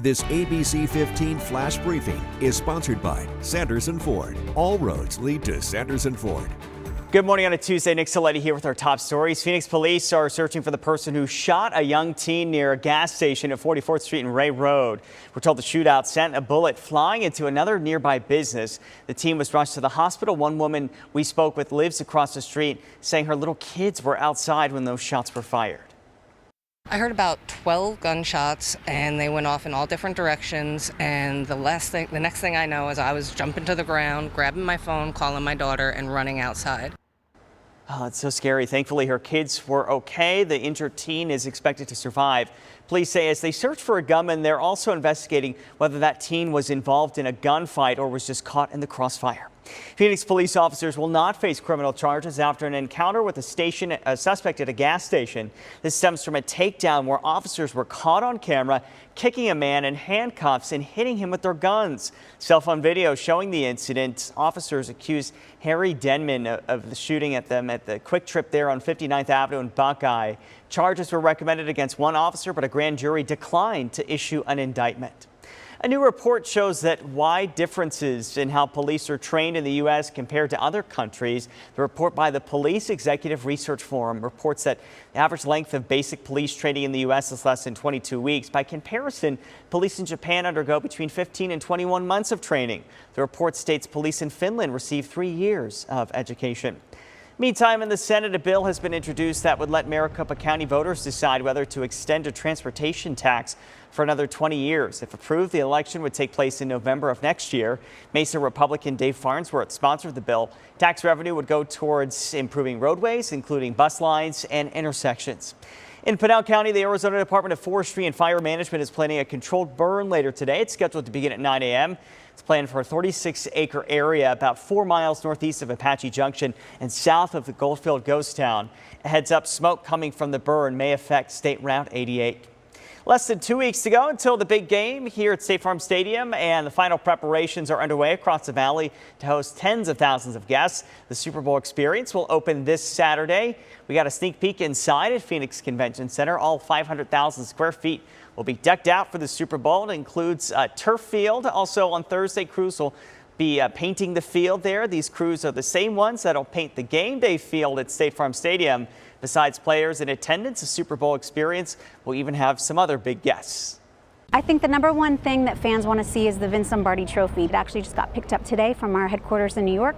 This ABC15 flash briefing is sponsored by Sanderson Ford. All roads lead to Sanderson Ford. Good morning on a Tuesday. Nick Saletti here with our top stories. Phoenix police are searching for the person who shot a young teen near a gas station at 44th Street and Ray Road. We're told the shootout sent a bullet flying into another nearby business. The teen was rushed to the hospital. One woman we spoke with lives across the street, saying her little kids were outside when those shots were fired. I heard about 12 gunshots and they went off in all different directions, and the next thing I know is I was jumping to the ground, grabbing my phone, calling my daughter, and running outside. Oh, it's so scary. Thankfully, her kids were okay. The injured teen is expected to survive. Police say as they search for a gunman, they're also investigating whether that teen was involved in a gunfight or was just caught in the crossfire. Phoenix police officers will not face criminal charges after an encounter with a suspect at a gas station. This stems from a takedown where officers were caught on camera kicking a man in handcuffs and hitting him with their guns. Cell phone video showing the incident. Officers accused Harry Denman of the shooting at them at the Quick Trip there on 59th Avenue in Buckeye. Charges were recommended against one officer, but a grand jury declined to issue an indictment. A new report shows that wide differences in how police are trained in the U.S. compared to other countries. The report by the Police Executive Research Forum reports that the average length of basic police training in the U.S. is less than 22 weeks. By comparison, police in Japan undergo between 15 and 21 months of training. The report states police in Finland receive 3 years of education. Meantime, in the Senate, a bill has been introduced that would let Maricopa County voters decide whether to extend a transportation tax for another 20 years. If approved, the election would take place in November of next year. Mesa Republican Dave Farnsworth sponsored the bill. Tax revenue would go towards improving roadways, including bus lines and intersections. In Pinal County, the Arizona Department of Forestry and Fire Management is planning a controlled burn later today. It's scheduled to begin at 9 a.m. It's planned for a 36-acre area about 4 miles northeast of Apache Junction and south of the Goldfield Ghost Town. A heads up, smoke coming from the burn may affect State Route 88. Less than 2 weeks to go until the big game here at State Farm Stadium, and the final preparations are underway across the valley to host tens of thousands of guests. The Super Bowl experience will open this Saturday. We got a sneak peek inside at Phoenix Convention Center. All 500,000 square feet will be decked out for the Super Bowl. It includes a turf field. Also on Thursday, crews will be painting the field there. These crews are the same ones that'll paint the game day field at State Farm Stadium. Besides players in attendance, the Super Bowl experience will even have some other big guests. I think the number one thing that fans want to see is the Vince Lombardi Trophy. It actually just got picked up today from our headquarters in New York.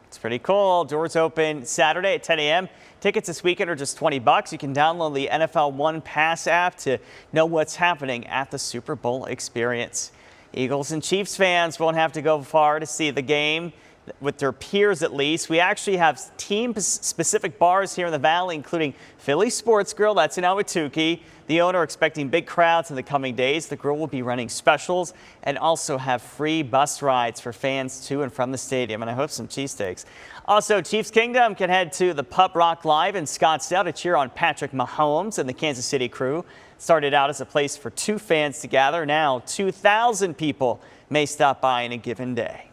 It's pretty cool. Doors open Saturday at 10 a.m. Tickets this weekend are just $20. You can download the NFL One Pass app to know what's happening at the Super Bowl experience. Eagles and Chiefs fans won't have to go far to see the game, with their peers at least. We actually have team-specific bars here in the Valley, including Philly Sports Grill, that's in Ahwatukee. The owner expecting big crowds in the coming days. The grill will be running specials and also have free bus rides for fans to and from the stadium, and I hope some cheesesteaks. Also, Chiefs Kingdom can head to the Pub Rock Live in Scottsdale to cheer on Patrick Mahomes and the Kansas City Crew. Started out as a place for 2 fans to gather. Now 2,000 people may stop by in a given day.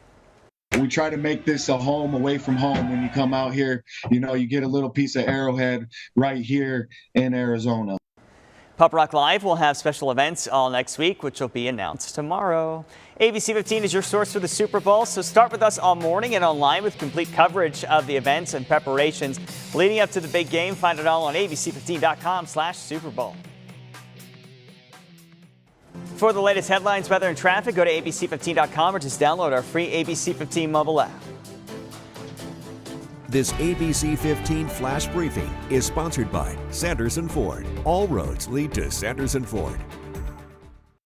We try to make this a home away from home. When you come out here, you get a little piece of Arrowhead right here in Arizona. Pub Rock Live will have special events all next week, which will be announced tomorrow. ABC15 is your source for the Super Bowl, so start with us all morning and online with complete coverage of the events and preparations leading up to the big game. Find it all on ABC15.com/Super Bowl. For the latest headlines, weather, and traffic, go to ABC15.com or just download our free ABC15 mobile app. This ABC15 flash briefing is sponsored by Sanderson Ford. All roads lead to Sanderson Ford.